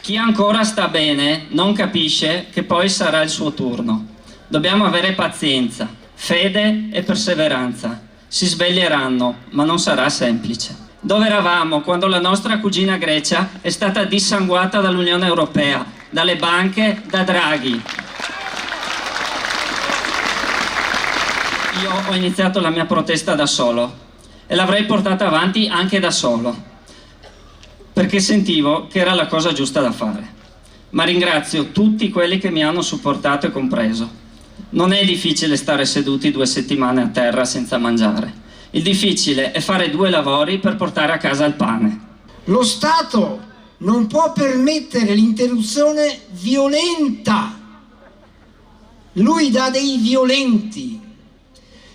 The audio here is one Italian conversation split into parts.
Chi ancora sta bene non capisce che poi sarà il suo turno. Dobbiamo avere pazienza, fede e perseveranza. Si sveglieranno, ma non sarà semplice. Dove eravamo quando la nostra cugina Grecia è stata dissanguata dall'Unione Europea, dalle banche, da Draghi? Io ho iniziato la mia protesta da solo e l'avrei portata avanti anche da solo, perché sentivo che era la cosa giusta da fare. Ma ringrazio tutti quelli che mi hanno supportato e compreso. Non è difficile stare seduti 2 settimane a terra senza mangiare. Il difficile è fare 2 lavori per portare a casa il pane. Lo Stato non può permettere l'interruzione violenta. Lui dà dei violenti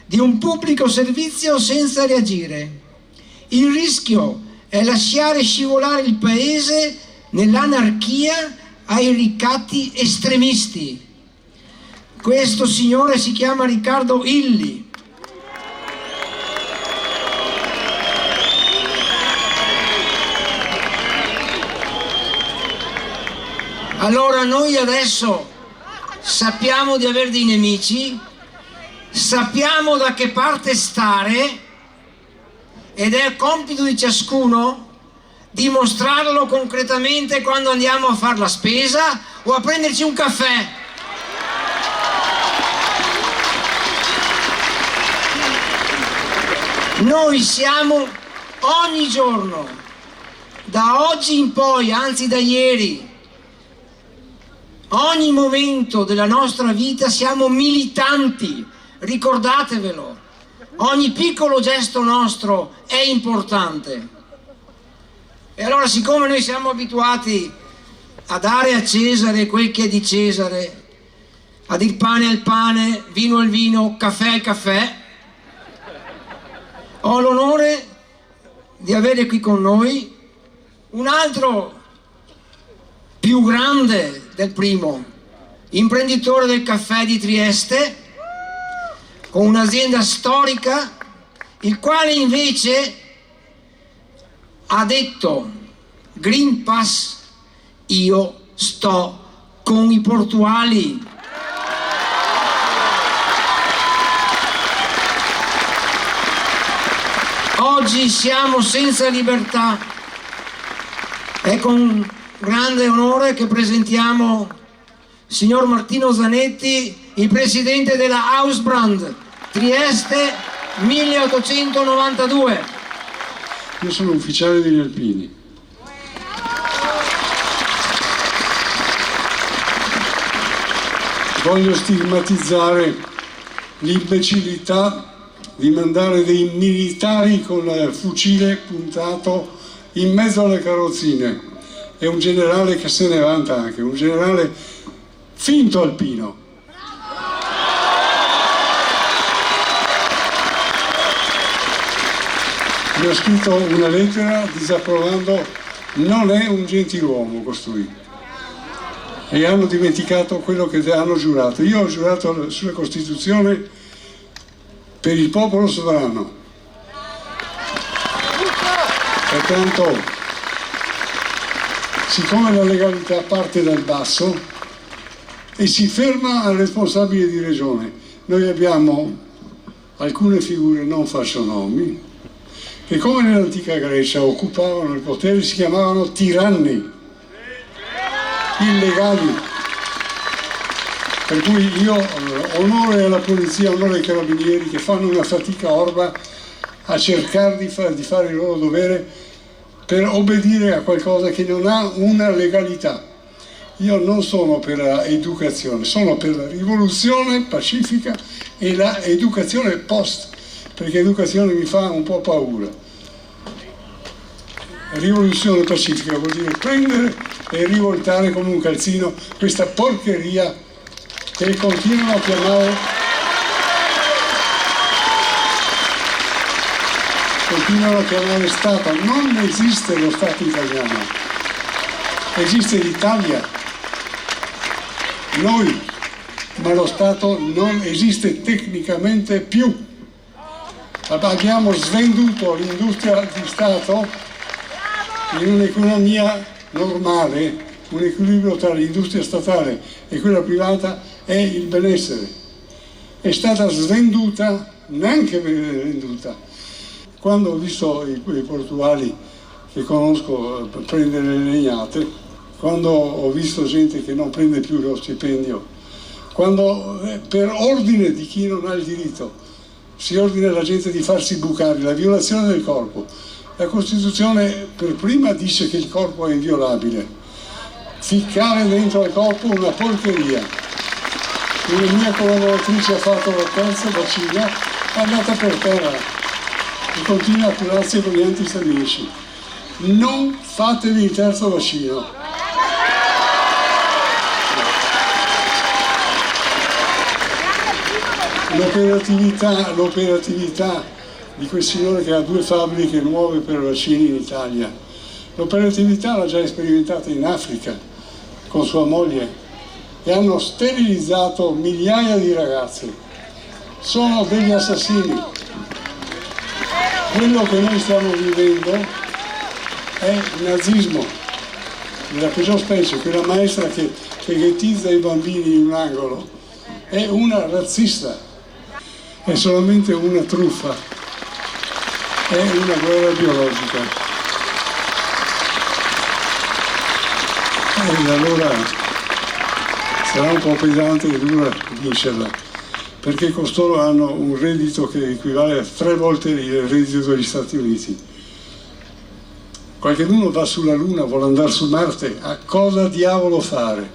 di un pubblico servizio senza reagire. Il rischio è lasciare scivolare il paese nell'anarchia ai ricatti estremisti. Questo signore si chiama Riccardo Illy. Allora noi adesso sappiamo di avere dei nemici, sappiamo da che parte stare ed è compito di ciascuno dimostrarlo concretamente quando andiamo a fare la spesa o a prenderci un caffè. Noi siamo ogni giorno, da oggi in poi, anzi da ieri, ogni momento della nostra vita siamo militanti, ricordatevelo. Ogni piccolo gesto nostro è importante. E allora, siccome noi siamo abituati a dare a Cesare quel che è di Cesare, a dir pane al pane, vino al vino, caffè al caffè, ho l'onore di avere qui con noi un altro più grande del primo, imprenditore del caffè di Trieste, con un'azienda storica, il quale invece ha detto: Green Pass, io sto con i portuali. Oggi siamo senza libertà. È con grande onore che presentiamo il signor Martino Zanetti, il presidente della Hausbrand Trieste 1892. Io sono ufficiale degli Alpini. Voglio stigmatizzare l'imbecillità di mandare dei militari con il fucile puntato in mezzo alle carrozzine. È un generale che se ne vanta anche, un generale finto alpino. Mi ha scritto una lettera disapprovando, non è un gentiluomo costui. E hanno dimenticato quello che hanno giurato. Io ho giurato sulla Costituzione per il popolo sovrano. Pertanto, siccome la legalità parte dal basso e si ferma al responsabile di regione, noi abbiamo alcune figure, non faccio nomi, che come nell'antica Grecia occupavano il potere, si chiamavano tiranni, illegali. Per cui io onore alla polizia, onore ai carabinieri che fanno una fatica orba a cercare di fare il loro dovere per obbedire a qualcosa che non ha una legalità. Io non sono per l'educazione, sono per la rivoluzione pacifica e l'educazione post, perché educazione mi fa un po' paura. Rivoluzione pacifica vuol dire prendere e rivoltare come un calzino questa porcheria che continuano a chiamare Stato. Non esiste lo Stato italiano, esiste l'Italia, noi, ma lo Stato non esiste tecnicamente più. Abbiamo svenduto l'industria di Stato in un'economia normale, un equilibrio tra l'industria statale e quella privata è il benessere. È stata svenduta, neanche venduta. Quando ho visto i portuali che conosco prendere le legnate, quando ho visto gente che non prende più lo stipendio, quando per ordine di chi non ha il diritto si ordina alla gente di farsi bucare, la violazione del corpo. La Costituzione per prima dice che il corpo è inviolabile. Ficcare dentro al corpo una porcheria. Una mia collaboratrice ha fatto la terza vaccino, è andata per terra e continua a curarsi con gli antistamici. Non fatevi il terzo vaccino. L'operatività di quel signore che ha 2 fabbriche nuove per vaccini in Italia, l'operatività l'ha già sperimentata in Africa con sua moglie e hanno sterilizzato migliaia di ragazze. Sono degli assassini. Quello che noi stiamo vivendo è il nazismo nella peggior specie. Quella maestra che ghettizza i bambini in un angolo è una razzista. È solamente una truffa, è una guerra biologica. E allora sarà un po' pesante e dura vincerla, perché costoro hanno un reddito che equivale a 3 volte il reddito degli Stati Uniti. Qualcuno va sulla Luna, vuole andare su Marte, a cosa diavolo fare?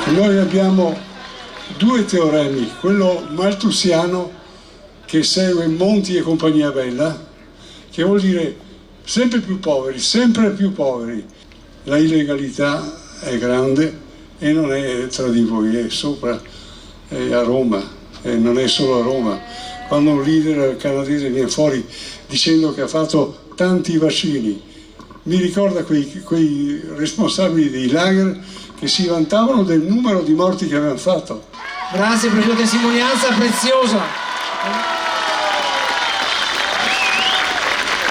Noi abbiamo 2 teoremi, quello malthusiano che segue Monti e compagnia bella, che vuol dire sempre più poveri. La illegalità è grande e non è tra di voi, è sopra, è a Roma, e non è solo a Roma. Quando un leader canadese viene fuori dicendo che ha fatto tanti vaccini, mi ricorda quei responsabili dei lager che si vantavano del numero di morti che avevano fatto. Grazie per la testimonianza preziosa.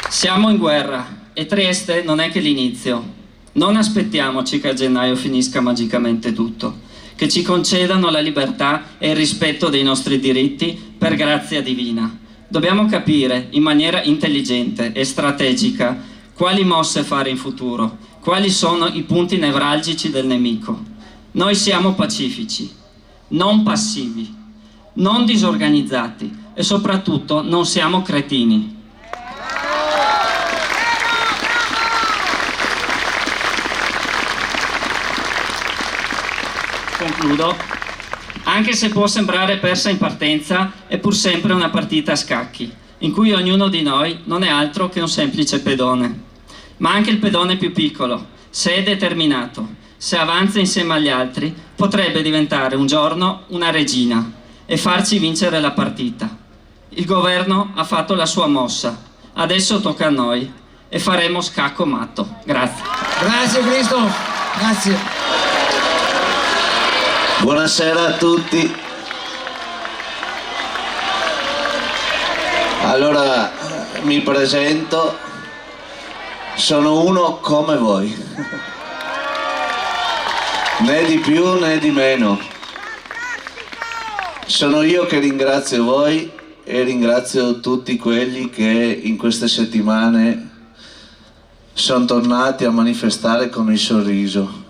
Siamo in guerra e Trieste non è che l'inizio. Non aspettiamoci che a gennaio finisca magicamente tutto, che ci concedano la libertà e il rispetto dei nostri diritti per grazia divina. Dobbiamo capire in maniera intelligente e strategica quali mosse fare in futuro, quali sono i punti nevralgici del nemico. Noi siamo pacifici, non passivi, non disorganizzati e soprattutto non siamo cretini. Concludo. Anche se può sembrare persa in partenza, è pur sempre una partita a scacchi, in cui ognuno di noi non è altro che un semplice pedone. Ma anche il pedone più piccolo, se è determinato, se avanza insieme agli altri, potrebbe diventare un giorno una regina e farci vincere la partita. Il governo ha fatto la sua mossa, adesso tocca a noi e faremo scacco matto. Grazie. Grazie Cristo, grazie. Buonasera a tutti. Allora mi presento, sono uno come voi, né di più né di meno. Sono io che ringrazio voi e ringrazio tutti quelli che in queste settimane sono tornati a manifestare con il sorriso,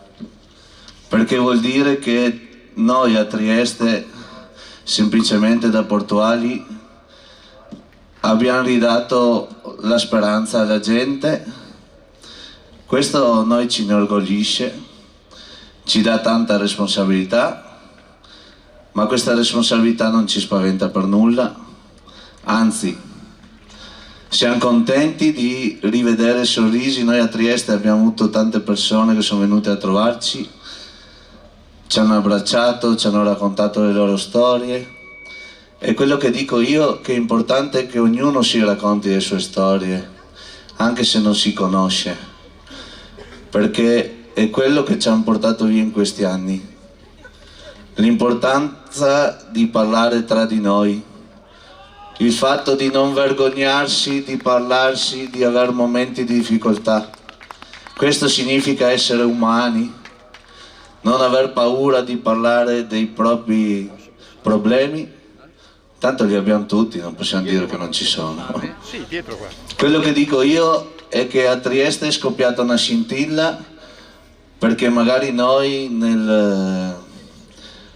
perché vuol dire che noi a Trieste, semplicemente da portuali, abbiamo ridato la speranza alla gente. Questo noi ci inorgoglisce, ci dà tanta responsabilità, ma questa responsabilità non ci spaventa per nulla, anzi siamo contenti di rivedere sorrisi. Noi a Trieste abbiamo avuto tante persone che sono venute a trovarci, ci hanno abbracciato, ci hanno raccontato le loro storie, e quello che dico io che è importante è che ognuno si racconti le sue storie, anche se non si conosce, perché è quello che ci hanno portato via in questi anni. L'importanza di parlare tra di noi, il fatto di non vergognarsi di parlarsi, di avere momenti di difficoltà, Questo significa essere umani, non aver paura di parlare dei propri problemi, tanto li abbiamo tutti, non possiamo dire che non ci sono. Quello che dico io è che a Trieste è scoppiata una scintilla perché magari noi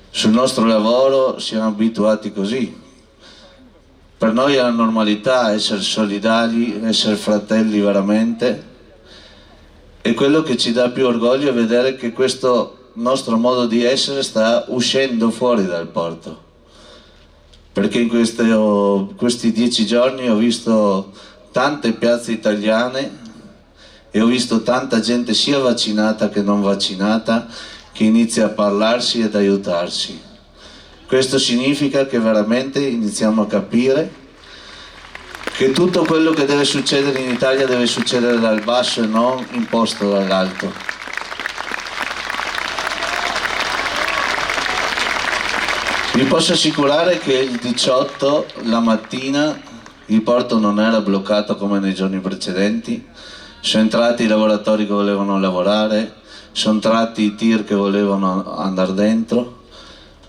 sul nostro lavoro siamo abituati così. Per noi è la normalità essere solidali, essere fratelli veramente, e quello che ci dà più orgoglio è vedere che questo nostro modo di essere sta uscendo fuori dal porto. Perché in questi 10 giorni ho visto tante piazze italiane e ho visto tanta gente sia vaccinata che non vaccinata che inizia a parlarsi ed aiutarsi. Questo significa che veramente iniziamo a capire che tutto quello che deve succedere in Italia deve succedere dal basso e non imposto dall'alto. Vi posso assicurare che il 18 la mattina il porto non era bloccato come nei giorni precedenti, sono entrati i lavoratori che volevano lavorare, sono entrati i tir che volevano andare dentro,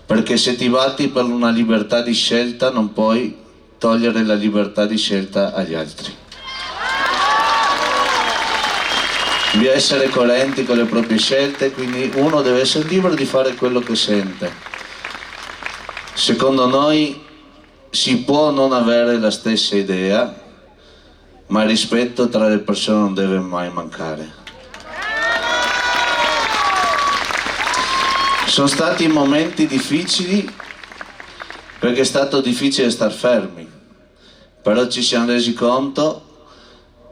perché se ti batti per una libertà di scelta non puoi togliere la libertà di scelta agli altri. Devi essere coerenti con le proprie scelte, quindi uno deve essere libero di fare quello che sente. Secondo noi si può non avere la stessa idea, ma il rispetto tra le persone non deve mai mancare. Sono stati momenti difficili perché è stato difficile star fermi, però ci siamo resi conto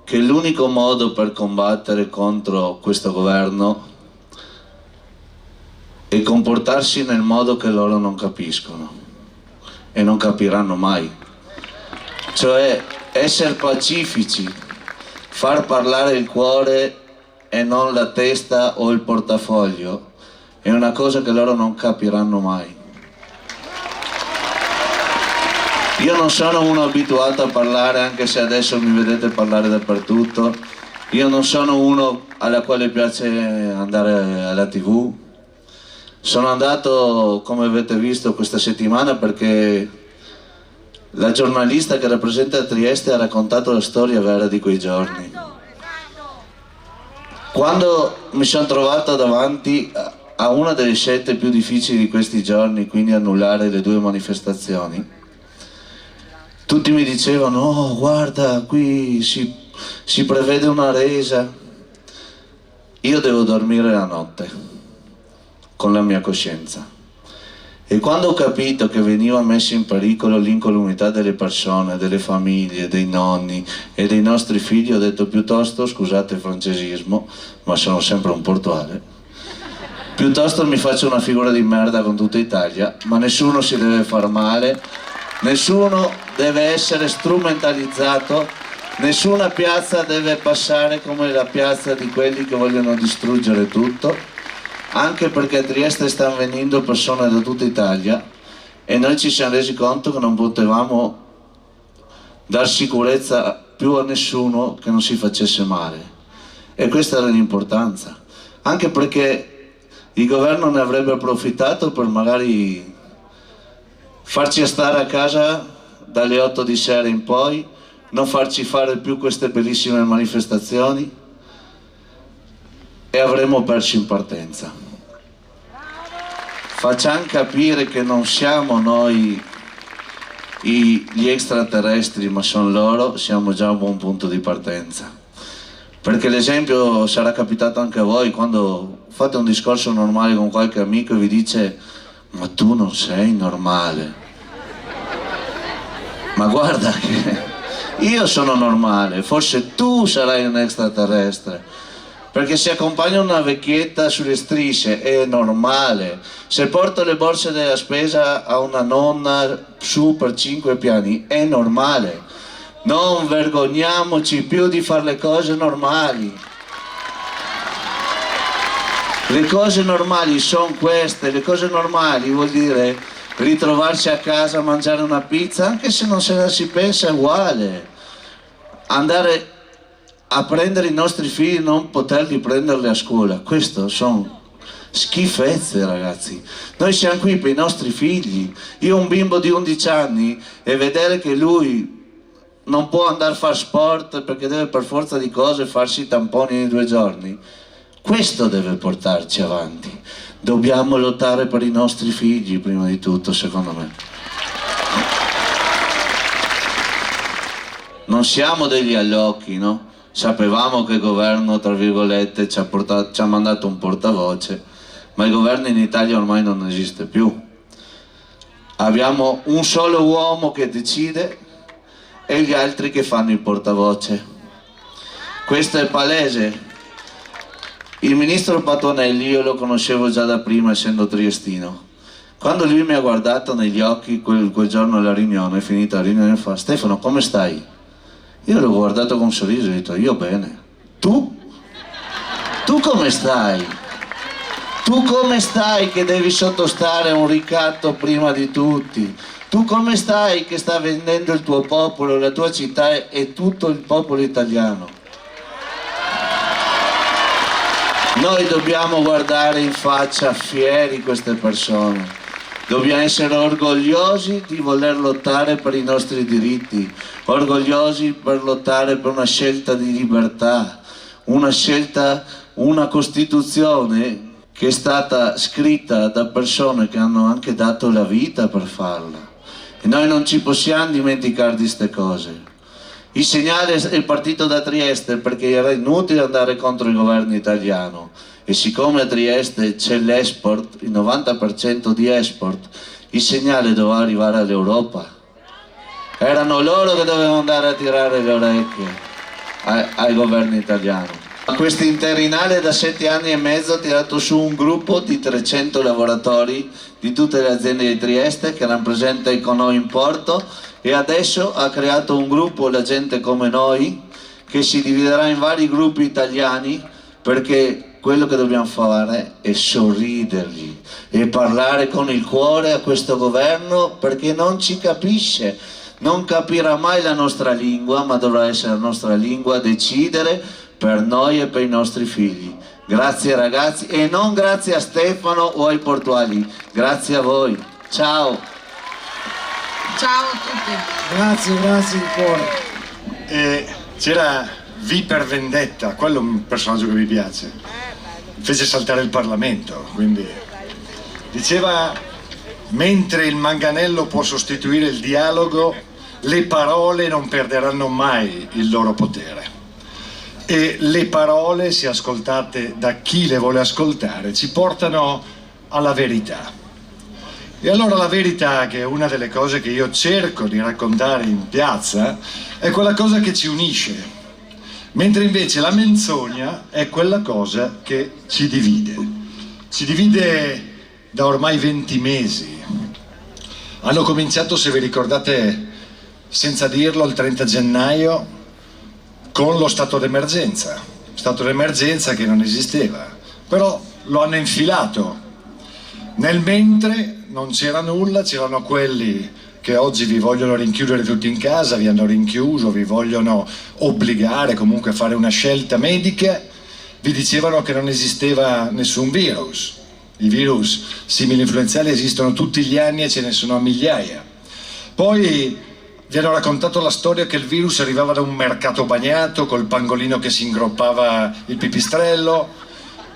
che l'unico modo per combattere contro questo governo è comportarsi nel modo che loro non capiscono e non capiranno mai, cioè essere pacifici, far parlare il cuore e non la testa o il portafoglio è una cosa che loro non capiranno mai. Io non sono uno abituato a parlare, anche se adesso mi vedete parlare dappertutto. Io non sono uno alla quale piace andare alla TV. Sono andato, come avete visto, questa settimana perché la giornalista che rappresenta Trieste ha raccontato la storia vera di quei giorni. Quando mi sono trovato davanti a una delle scelte più difficili di questi giorni, quindi annullare le 2 manifestazioni, tutti mi dicevano: oh, guarda, qui si prevede una resa. Io devo dormire la notte con la mia coscienza. E quando ho capito che veniva messa in pericolo l'incolumità delle persone, delle famiglie, dei nonni e dei nostri figli, ho detto piuttosto, scusate il francesismo, ma sono sempre un portuale, piuttosto mi faccio una figura di merda con tutta Italia, ma nessuno si deve far male, nessuno deve essere strumentalizzato, nessuna piazza deve passare come la piazza di quelli che vogliono distruggere tutto, anche perché a Trieste stanno venendo persone da tutta Italia e noi ci siamo resi conto che non potevamo dar sicurezza più a nessuno che non si facesse male, e questa era l'importanza, anche perché il governo ne avrebbe approfittato per magari farci stare a casa dalle 8 di sera in poi, non farci fare più queste bellissime manifestazioni e avremmo perso in partenza. Facciamo capire che non siamo noi gli extraterrestri, ma sono loro, siamo già a un buon punto di partenza. Perché l'esempio sarà capitato anche a voi quando fate un discorso normale con qualche amico e vi dice: ma tu non sei normale. Ma guarda che io sono normale, forse tu sarai un extraterrestre. Perché se accompagno una vecchietta sulle strisce è normale, se porto le borse della spesa a una nonna su per 5 piani è normale. Non vergogniamoci più di fare le cose normali. Le cose normali sono queste, le cose normali vuol dire ritrovarsi a casa a mangiare una pizza, anche se non se la si pensa è uguale. Andare a prendere i nostri figli e non poterli prenderli a scuola. Questo sono schifezze, ragazzi. Noi siamo qui per i nostri figli. Io ho un bimbo di 11 anni e vedere che lui non può andare a fare sport perché deve per forza di cose farsi i tamponi in 2 giorni, questo deve portarci avanti. Dobbiamo lottare per i nostri figli prima di tutto, secondo me. Non siamo degli allocchi, no? Sapevamo che il governo, tra virgolette, ci ha mandato un portavoce, ma il governo in Italia ormai non esiste più. Abbiamo un solo uomo che decide e gli altri che fanno il portavoce. Questo è palese. Il ministro Patuanelli io lo conoscevo già da prima, essendo triestino. Quando lui mi ha guardato negli occhi quel giorno alla riunione, finita la riunione, fa: Stefano, come stai? Io l'ho guardato con un sorriso e ho detto: io bene. Tu? Tu come stai? Tu come stai che devi sottostare a un ricatto prima di tutti? Tu come stai che sta vendendo il tuo popolo, la tua città e tutto il popolo italiano? Noi dobbiamo guardare in faccia fieri queste persone. Dobbiamo essere orgogliosi di voler lottare per i nostri diritti, orgogliosi per lottare per una scelta di libertà, una Costituzione che è stata scritta da persone che hanno anche dato la vita per farla. E noi non ci possiamo dimenticare di queste cose. Il segnale è partito da Trieste perché era inutile andare contro il governo italiano. E siccome a Trieste c'è l'export, il 90% di export, il segnale doveva arrivare all'Europa. Erano loro che dovevano andare a tirare le orecchie al governo italiano. Questo interinale da 7 anni e mezzo ha tirato su un gruppo di 300 lavoratori di tutte le aziende di Trieste che rappresenta Econò in Porto, e adesso ha creato un gruppo, la gente come noi, che si dividerà in vari gruppi italiani, perché quello che dobbiamo fare è sorridergli e parlare con il cuore a questo governo, perché non ci capisce, non capirà mai la nostra lingua, ma dovrà essere la nostra lingua a decidere per noi e per i nostri figli. Grazie ragazzi, e non grazie a Stefano o ai portuali, grazie a voi. Ciao. Ciao a tutti. Grazie di cuore. C'era V per Vendetta, quello è un personaggio che mi piace. Fece saltare il Parlamento, quindi diceva: mentre il manganello può sostituire il dialogo, le parole non perderanno mai il loro potere. E le parole, se ascoltate da chi le vuole ascoltare, ci portano alla verità. E allora la verità, che è una delle cose che io cerco di raccontare in piazza, è quella cosa che ci unisce, mentre invece la menzogna è quella cosa che ci divide. Ci divide da ormai 20 mesi. Hanno cominciato, se vi ricordate, senza dirlo, il 30 gennaio con lo stato d'emergenza che non esisteva, però lo hanno infilato. Nel mentre non c'era nulla, c'erano quelli che oggi vi vogliono rinchiudere tutti in casa, vi hanno rinchiuso, vi vogliono obbligare comunque a fare una scelta medica, vi dicevano che non esisteva nessun virus. I virus simili-influenzali esistono tutti gli anni e ce ne sono a migliaia. Poi vi hanno raccontato la storia che il virus arrivava da un mercato bagnato col pangolino che si ingroppava il pipistrello.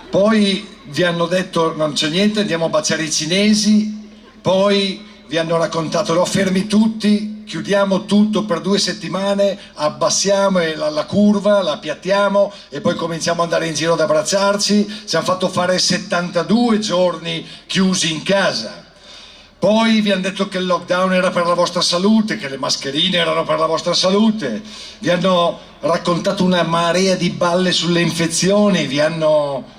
Poi vi hanno detto: non c'è niente, andiamo a baciare i cinesi. Poi vi hanno raccontato: no, fermi tutti, chiudiamo tutto per 2 settimane, abbassiamo la curva, la appiattiamo e poi cominciamo ad andare in giro ad abbracciarci. Ci hanno fatto fare 72 giorni chiusi in casa. Poi vi hanno detto che il lockdown era per la vostra salute, che le mascherine erano per la vostra salute. Vi hanno raccontato una marea di balle sulle infezioni, vi hanno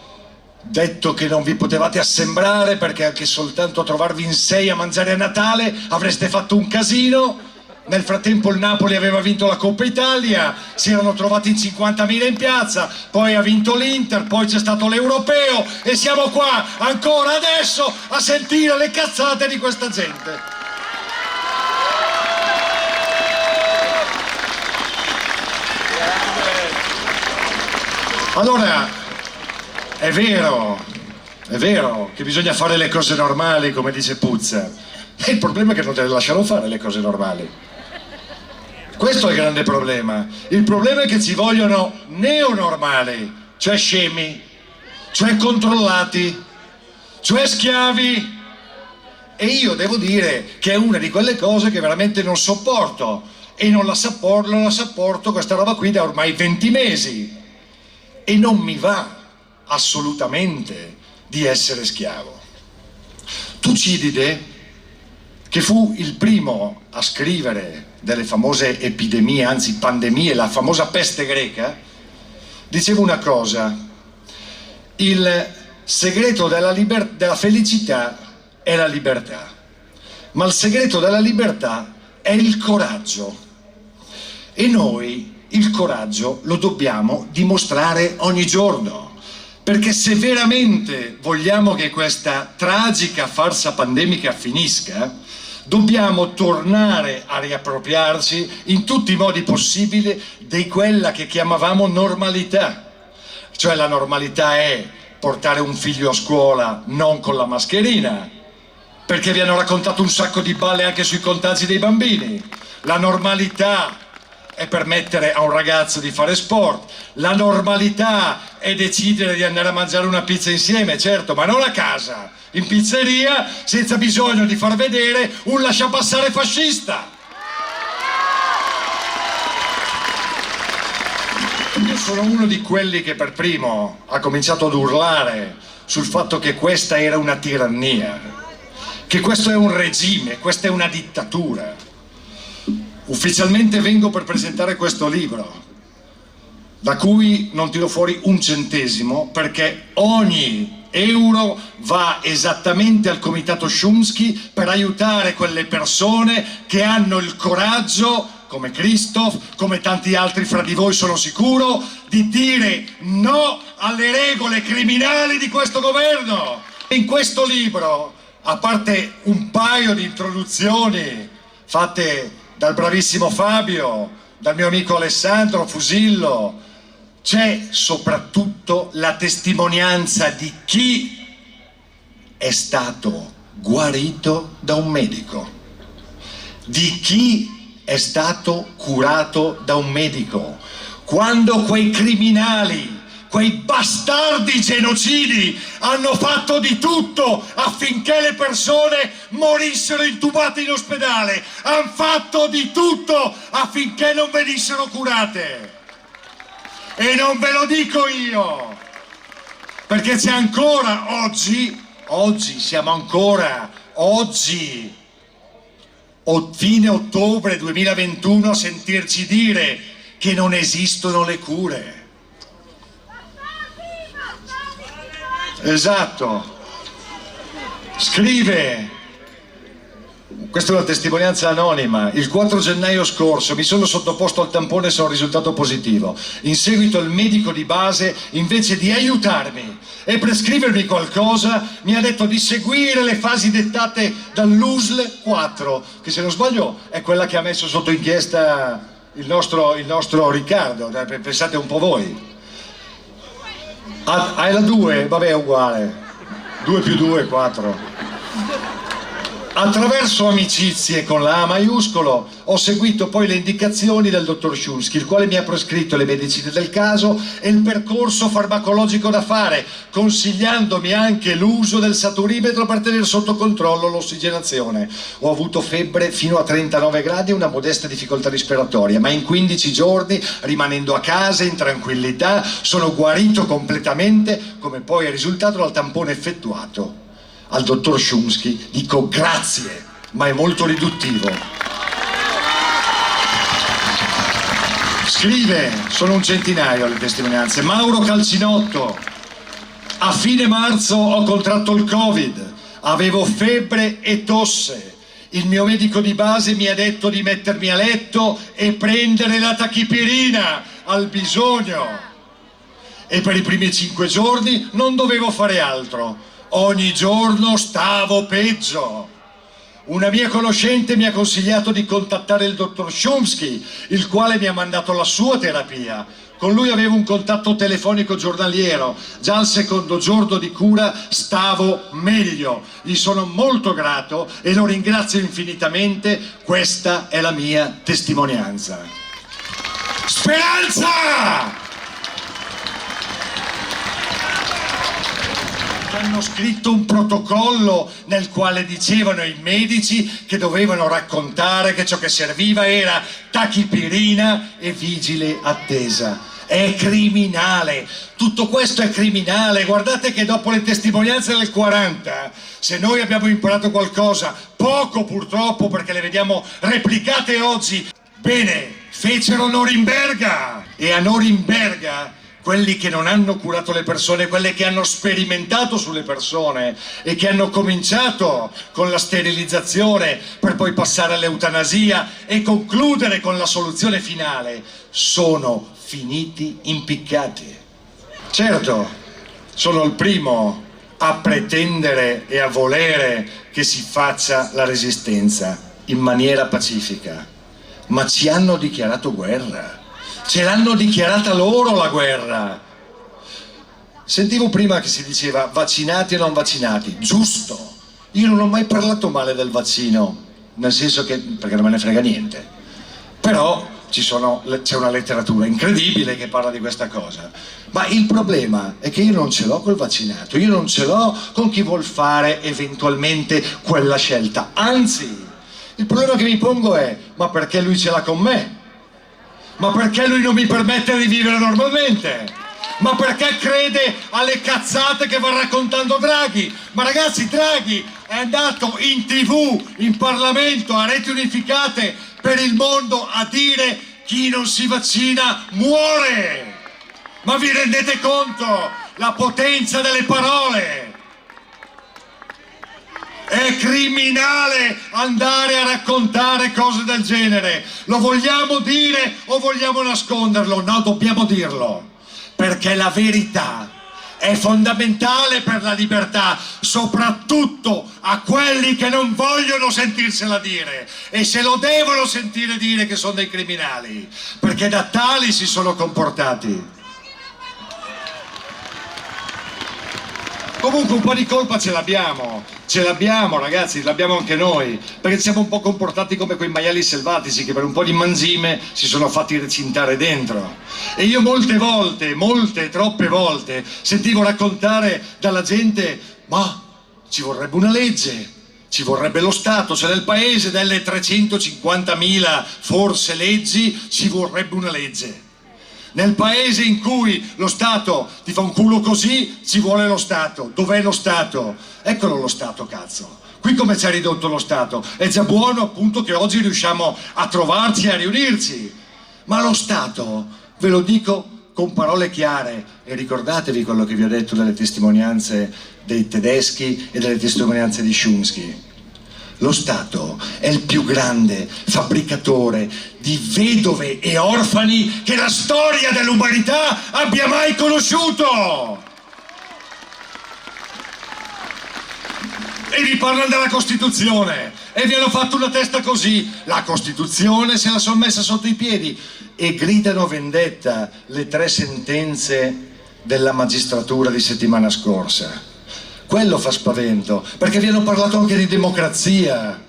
detto che non vi potevate assembrare perché anche soltanto a trovarvi in 6 a mangiare a Natale avreste fatto un casino. Nel frattempo il Napoli aveva vinto la Coppa Italia, si erano trovati in 50.000 in piazza, poi ha vinto l'Inter, poi c'è stato l'Europeo e siamo qua ancora adesso a sentire le cazzate di questa gente. Allora, è vero che bisogna fare le cose normali, come dice Puzza. E il problema è che non te le lasciano fare le cose normali. Questo è il grande problema. Il problema è che ci vogliono neonormali, cioè scemi, cioè controllati, cioè schiavi. E io devo dire che è una di quelle cose che veramente non sopporto, e non la sopporto questa roba qui da ormai 20 mesi, e non mi va assolutamente di essere schiavo. Tucidide, che fu il primo a scrivere delle famose epidemie, anzi pandemie, la famosa peste greca, diceva una cosa: il segreto della felicità è la libertà, ma il segreto della libertà è il coraggio, e noi il coraggio lo dobbiamo dimostrare ogni giorno, perché se veramente vogliamo che questa tragica farsa pandemica finisca, dobbiamo tornare a riappropriarci in tutti i modi possibili di quella che chiamavamo normalità. Cioè la normalità è portare un figlio a scuola non con la mascherina, perché vi hanno raccontato un sacco di balle anche sui contagi dei bambini. La normalità è permettere a un ragazzo di fare sport. La normalità è decidere di andare a mangiare una pizza insieme, certo, ma non a casa, in pizzeria, senza bisogno di far vedere un lasciapassare fascista. Io sono uno di quelli che per primo ha cominciato ad urlare sul fatto che questa era una tirannia, che questo è un regime, questa è una dittatura. Ufficialmente vengo per presentare questo libro, da cui non tiro fuori un centesimo, perché ogni euro va esattamente al comitato Chomsky per aiutare quelle persone che hanno il coraggio, come Christoph, come tanti altri fra di voi sono sicuro, di dire no alle regole criminali di questo governo. In questo libro, a parte un paio di introduzioni fatte dal bravissimo Fabio, dal mio amico Alessandro Fusillo, c'è soprattutto la testimonianza di chi è stato guarito da un medico, di chi è stato curato da un medico, quando quei criminali, quei bastardi genocidi hanno fatto di tutto affinché le persone morissero intubate in ospedale, hanno fatto di tutto affinché non venissero curate. E non ve lo dico io, perché c'è ancora oggi siamo ancora oggi, fine ottobre 2021, a sentirci dire che non esistono le cure. Esatto, scrive, questa è una testimonianza anonima: il 4 gennaio scorso mi sono sottoposto al tampone e sono risultato positivo. In seguito il medico di base, invece di aiutarmi e prescrivermi qualcosa, mi ha detto di seguire le fasi dettate dall'USL 4, che se non sbaglio è quella che ha messo sotto inchiesta il nostro Riccardo, pensate un po' voi. Hai la 2? Vabbè, è uguale. 2 più 2 è 4. Attraverso amicizie con la A maiuscolo ho seguito poi le indicazioni del dottor Chomsky, il quale mi ha prescritto le medicine del caso e il percorso farmacologico da fare, consigliandomi anche l'uso del saturimetro per tenere sotto controllo l'ossigenazione. Ho avuto febbre fino a 39 gradi e una modesta difficoltà respiratoria, ma in 15 giorni, rimanendo a casa in tranquillità, sono guarito completamente, come poi è risultato dal tampone effettuato. Al dottor Chomsky dico grazie, ma è molto riduttivo. Scrive, sono un centinaio le testimonianze. Mauro Calcinotto: a fine marzo ho contratto il Covid, avevo febbre e tosse. Il mio medico di base mi ha detto di mettermi a letto e prendere la tachipirina al bisogno. E per i primi 5 giorni non dovevo fare altro. Ogni giorno stavo peggio. Una mia conoscente mi ha consigliato di contattare il dottor Chomsky, il quale mi ha mandato la sua terapia. Con lui avevo un contatto telefonico giornaliero, già al secondo giorno di cura stavo meglio. Gli sono molto grato e lo ringrazio infinitamente, questa è la mia testimonianza. Speranza! Hanno scritto un protocollo nel quale dicevano ai medici che dovevano raccontare che ciò che serviva era tachipirina e vigile attesa. È criminale, tutto questo è criminale. Guardate che dopo le testimonianze del 40, se noi abbiamo imparato qualcosa, poco purtroppo perché le vediamo replicate oggi, bene, fecero Norimberga, e a Norimberga quelli che non hanno curato le persone, quelli che hanno sperimentato sulle persone e che hanno cominciato con la sterilizzazione per poi passare all'eutanasia e concludere con la soluzione finale, sono finiti impiccati. Certo, sono il primo a pretendere e a volere che si faccia la resistenza in maniera pacifica, ma ci hanno dichiarato guerra. Ce l'hanno dichiarata loro la guerra. Sentivo prima che si diceva vaccinati e non vaccinati, giusto. Io non ho mai parlato male del vaccino, nel senso che, perché non me ne frega niente. Però c'è una letteratura incredibile che parla di questa cosa. Ma il problema è che io non ce l'ho col vaccinato, io non ce l'ho con chi vuol fare eventualmente quella scelta. Anzi, il problema che mi pongo è, ma perché lui ce l'ha con me? Ma perché lui non mi permette di vivere normalmente? Ma perché crede alle cazzate che va raccontando Draghi? Ma ragazzi, Draghi è andato in TV, in Parlamento, a reti unificate per il mondo a dire chi non si vaccina muore! Ma vi rendete conto? La potenza delle parole! È criminale andare a raccontare cose del genere. Lo vogliamo dire o vogliamo nasconderlo? No, dobbiamo dirlo, perché la verità è fondamentale per la libertà, soprattutto a quelli che non vogliono sentirsela dire e se lo devono sentire dire che sono dei criminali, perché da tali si sono comportati. Comunque un po' di colpa ce l'abbiamo ragazzi, l'abbiamo anche noi, perché ci siamo un po' comportati come quei maiali selvatici che per un po' di mangime si sono fatti recintare dentro. E io troppe volte, sentivo raccontare dalla gente, ma ci vorrebbe una legge, ci vorrebbe lo Stato, cioè nel paese delle 350.000 forse leggi ci vorrebbe una legge. Nel paese in cui lo Stato ti fa un culo così, ci vuole lo Stato. Dov'è lo Stato? Eccolo lo Stato, cazzo. Qui come ci ha ridotto lo Stato? È già buono appunto che oggi riusciamo a trovarci e a riunirci. Ma lo Stato, ve lo dico con parole chiare, e ricordatevi quello che vi ho detto delle testimonianze dei tedeschi e delle testimonianze di Chomsky. Lo Stato è il più grande fabbricatore di vedove e orfani che la storia dell'umanità abbia mai conosciuto. E vi parlano della Costituzione e vi hanno fatto una testa così. La Costituzione se la sono messa sotto i piedi e gridano vendetta le 3 sentenze della magistratura di settimana scorsa. Quello fa spavento, perché vi hanno parlato anche di democrazia,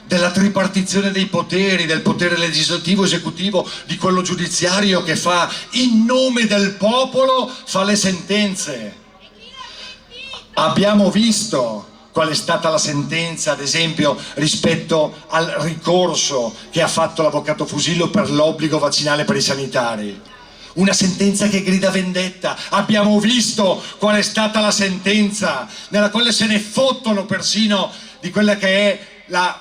della tripartizione dei poteri, del potere legislativo, esecutivo, di quello giudiziario che fa, in nome del popolo, fa le sentenze. Abbiamo visto qual è stata la sentenza, ad esempio, rispetto al ricorso che ha fatto l'avvocato Fusillo per l'obbligo vaccinale per i sanitari. Una sentenza che grida vendetta. Abbiamo visto qual è stata la sentenza nella quale se ne fottono persino di quella che è la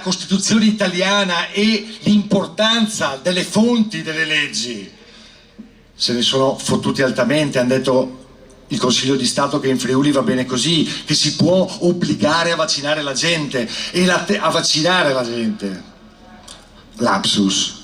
Costituzione italiana e l'importanza delle fonti delle leggi. Se ne sono fottuti altamente, hanno detto il Consiglio di Stato che in Friuli va bene così, che si può obbligare a vaccinare la gente a vaccinare la gente. Lapsus.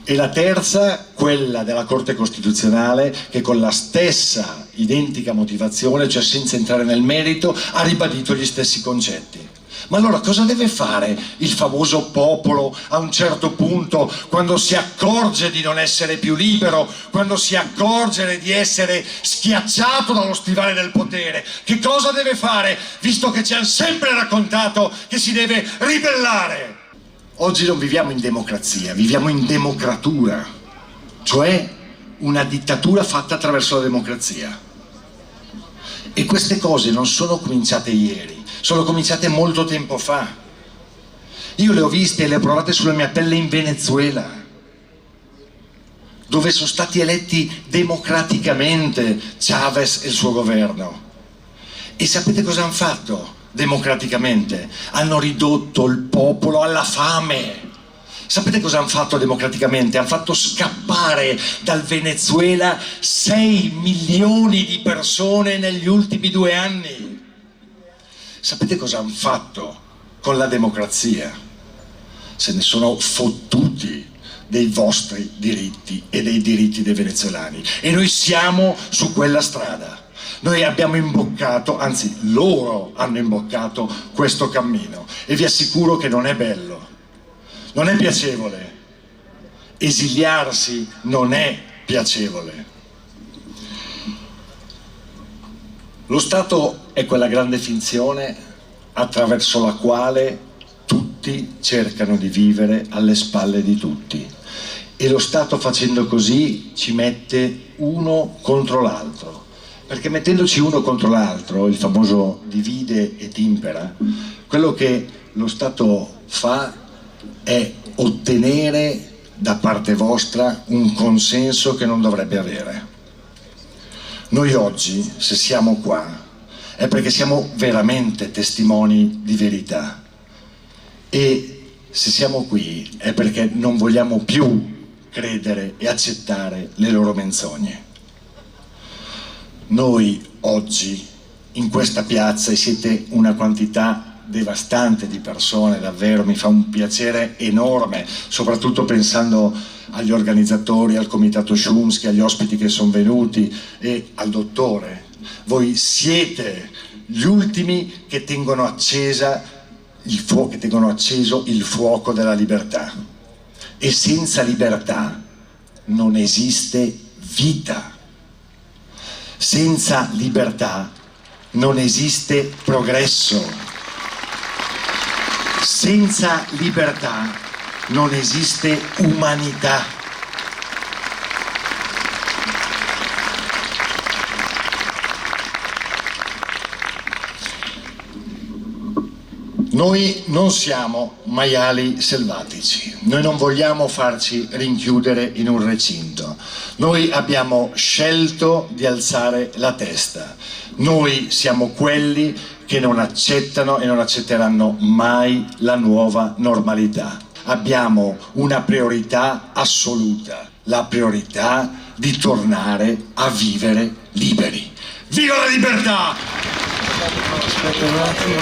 E la terza, quella della Corte Costituzionale, che con la stessa identica motivazione, cioè senza entrare nel merito, ha ribadito gli stessi concetti. Ma allora cosa deve fare il famoso popolo a un certo punto, quando si accorge di non essere più libero, quando si accorge di essere schiacciato dallo stivale del potere? Che cosa deve fare, visto che ci hanno sempre raccontato che si deve ribellare? Oggi non viviamo in democrazia, viviamo in democratura, cioè una dittatura fatta attraverso la democrazia. E queste cose non sono cominciate ieri, sono cominciate molto tempo fa. Io le ho viste e le ho provate sulla mia pelle in Venezuela, dove sono stati eletti democraticamente Chavez e il suo governo. E sapete cosa hanno fatto democraticamente? Hanno ridotto il popolo alla fame. Sapete cosa hanno fatto democraticamente? Hanno fatto scappare dal Venezuela 6 milioni di persone negli ultimi 2 anni. Sapete cosa hanno fatto con la democrazia? Se ne sono fottuti dei vostri diritti e dei diritti dei venezuelani. E noi siamo su quella strada. Noi abbiamo imboccato, anzi loro hanno imboccato questo cammino. E vi assicuro che non è bello. Non è piacevole, esiliarsi non è piacevole. Lo Stato è quella grande finzione attraverso la quale tutti cercano di vivere alle spalle di tutti, e lo Stato facendo così ci mette uno contro l'altro, perché mettendoci uno contro l'altro, il famoso divide et impera, quello che lo Stato fa è ottenere da parte vostra un consenso che non dovrebbe avere. Noi oggi, se siamo qua, è perché siamo veramente testimoni di verità, e se siamo qui è perché non vogliamo più credere e accettare le loro menzogne. Noi oggi in questa piazza, e siete una quantità devastante di persone, davvero mi fa un piacere enorme, soprattutto pensando agli organizzatori, al comitato Chomsky, agli ospiti che sono venuti e al dottore. Voi siete gli ultimi che tengono acceso il fuoco della libertà, e senza libertà non esiste vita, senza libertà non esiste progresso. Senza libertà non esiste umanità. Noi non siamo maiali selvatici, noi non vogliamo farci rinchiudere in un recinto, noi abbiamo scelto di alzare la testa, noi siamo quelli che non accettano e non accetteranno mai la nuova normalità. Abbiamo una priorità assoluta, la priorità di tornare a vivere liberi. Viva la libertà! Aspetta un attimo.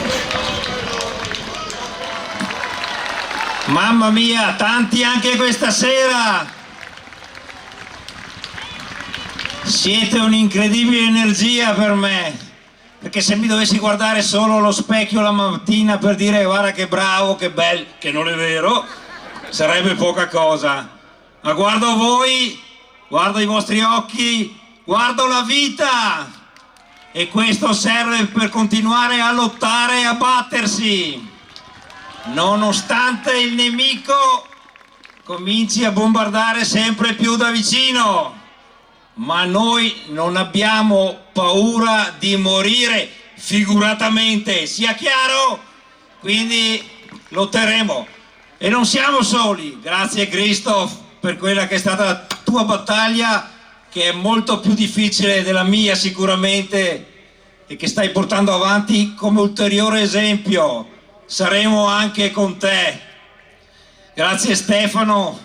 Mamma mia, tanti anche questa sera! Siete un'incredibile energia per me, perché se mi dovessi guardare solo allo specchio la mattina per dire guarda che bravo, che bello, che non è vero, sarebbe poca cosa. Ma guardo voi, guardo i vostri occhi, guardo la vita, e questo serve per continuare a lottare e a battersi, nonostante il nemico cominci a bombardare sempre più da vicino. Ma noi non abbiamo paura di morire, figuratamente, sia chiaro? Quindi lotteremo, e non siamo soli. Grazie Christoph per quella che è stata la tua battaglia, che è molto più difficile della mia sicuramente, e che stai portando avanti come ulteriore esempio. Saremo anche con te. Grazie Stefano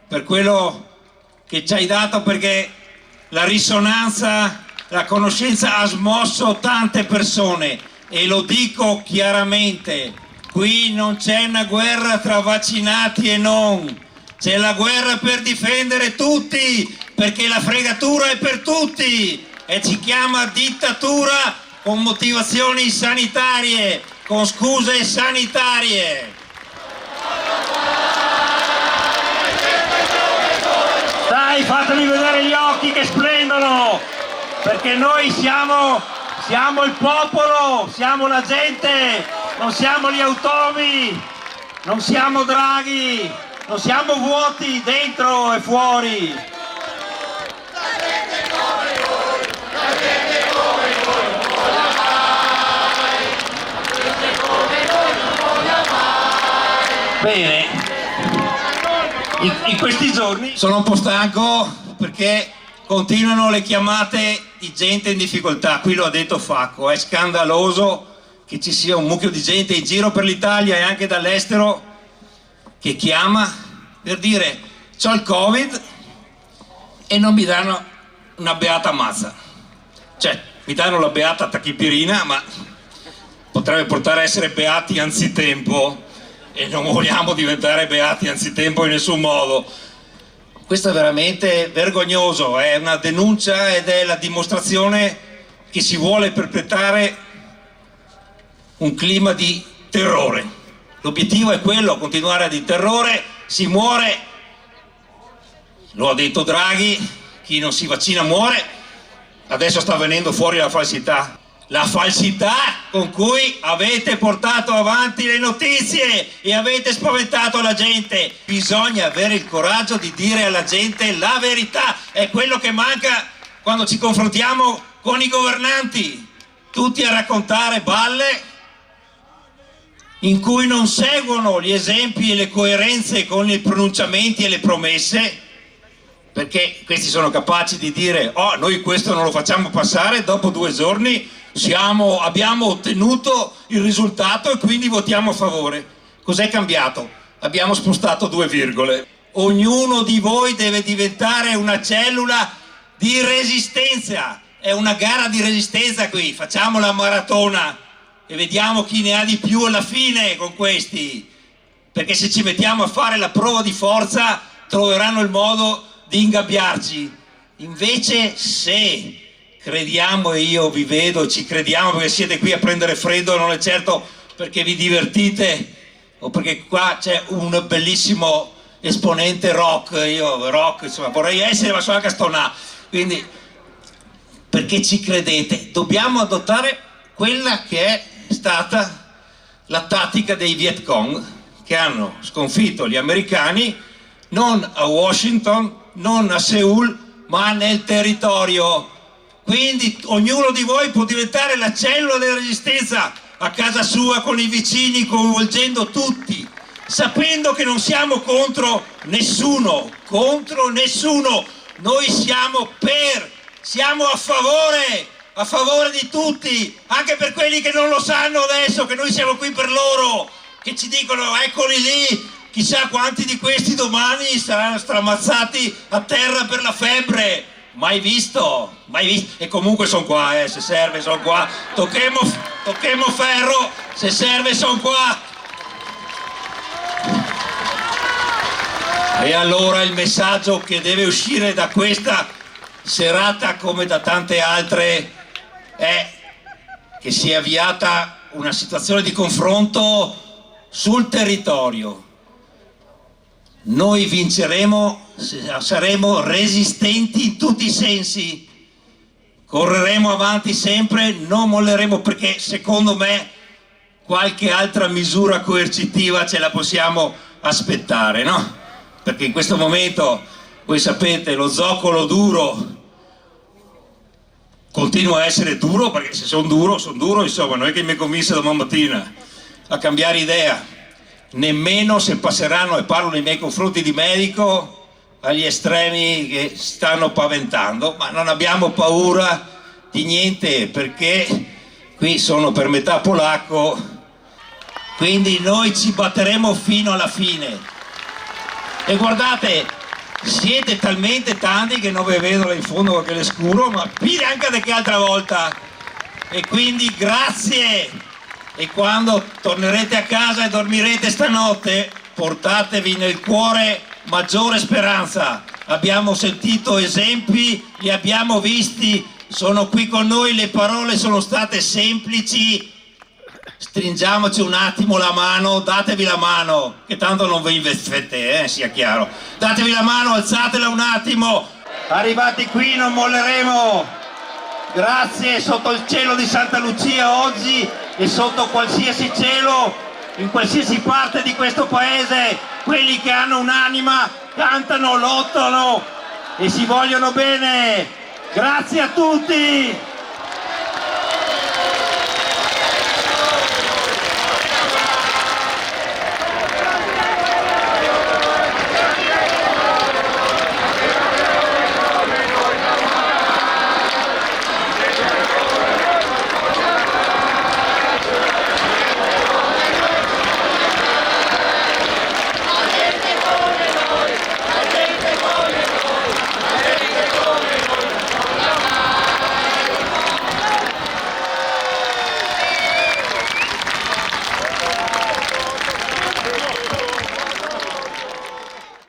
per quello che ci hai dato, perché la risonanza, la conoscenza ha smosso tante persone, e lo dico chiaramente, qui non c'è una guerra tra vaccinati e non, c'è la guerra per difendere tutti, perché la fregatura è per tutti e si chiama dittatura con motivazioni sanitarie. con scuse sanitarie. Dai, fatemi vedere gli occhi che splendono, perché noi siamo il popolo, siamo la gente, non siamo gli automi, non siamo Draghi, non siamo vuoti dentro e fuori. Bene, in questi giorni sono un po' stanco perché continuano le chiamate di gente in difficoltà. Qui lo ha detto Facco, è scandaloso che ci sia un mucchio di gente in giro per l'Italia e anche dall'estero che chiama per dire c'ho il Covid e non mi danno una beata mazza. Cioè, mi danno la beata tachipirina, ma potrebbe portare a essere beati anzitempo. E non vogliamo diventare beati anzitempo in nessun modo. Questo è veramente vergognoso, è una denuncia ed è la dimostrazione che si vuole perpetrare un clima di terrore. L'obiettivo è quello, continuare di terrore, si muore, lo ha detto Draghi, chi non si vaccina muore, adesso sta venendo fuori la falsità. La falsità con cui avete portato avanti le notizie e avete spaventato la gente. Bisogna avere il coraggio di dire alla gente la verità, è quello che manca quando ci confrontiamo con i governanti, tutti a raccontare balle in cui non seguono gli esempi e le coerenze con i pronunciamenti e le promesse, perché questi sono capaci di dire oh, noi questo non lo facciamo passare, dopo 2 giorni abbiamo ottenuto il risultato e quindi votiamo a favore. Cos'è cambiato? Abbiamo spostato 2 virgole. Ognuno di voi deve diventare una cellula di resistenza. È una gara di resistenza qui. Facciamo la maratona e vediamo chi ne ha di più alla fine con questi. Perché se ci mettiamo a fare la prova di forza troveranno il modo di ingabbiarci. Invece se crediamo, e io vi vedo, ci crediamo perché siete qui a prendere freddo, non è certo perché vi divertite o perché qua c'è un bellissimo esponente rock, io rock insomma vorrei essere ma sono anche a stonare, quindi perché ci credete, dobbiamo adottare quella che è stata la tattica dei Viet Cong che hanno sconfitto gli americani non a Washington, non a Seul, ma nel territorio. Quindi ognuno di voi può diventare la cellula della resistenza a casa sua con i vicini, coinvolgendo tutti, sapendo che non siamo contro nessuno, noi siamo a favore di tutti, anche per quelli che non lo sanno adesso, che noi siamo qui per loro, che ci dicono eccoli lì, chissà quanti di questi domani saranno stramazzati a terra per la febbre. Mai visto, e comunque sono qua, se serve sono qua, tocchemo ferro, se serve sono qua. E allora il messaggio che deve uscire da questa serata, come da tante altre, è che si è avviata una situazione di confronto sul territorio. Noi vinceremo, saremo resistenti in tutti i sensi, correremo avanti sempre, non molleremo, perché secondo me qualche altra misura coercitiva ce la possiamo aspettare, no? Perché in questo momento, voi sapete, lo zoccolo duro continua a essere duro, perché se sono duro, insomma, non è che mi convinse domani mattina a cambiare idea. Nemmeno se passeranno, e parlo nei miei confronti di medico, agli estremi che stanno paventando, ma non abbiamo paura di niente perché qui sono per metà polacco, quindi noi ci batteremo fino alla fine. E guardate, siete talmente tanti che non vi vedo là in fondo perché è scuro, ma più anche di che altra volta, e quindi grazie. E quando tornerete a casa e dormirete stanotte, portatevi nel cuore maggiore speranza. Abbiamo sentito esempi, li abbiamo visti, sono qui con noi, le parole sono state semplici stringiamoci un attimo la mano, datevi la mano, che tanto non vi investete, sia chiaro. Datevi la mano, alzatela un attimo. Arrivati qui non molleremo. Grazie, sotto il cielo di Santa Lucia oggi e sotto qualsiasi cielo, in qualsiasi parte di questo paese, quelli che hanno un'anima cantano, lottano e si vogliono bene. Grazie a tutti!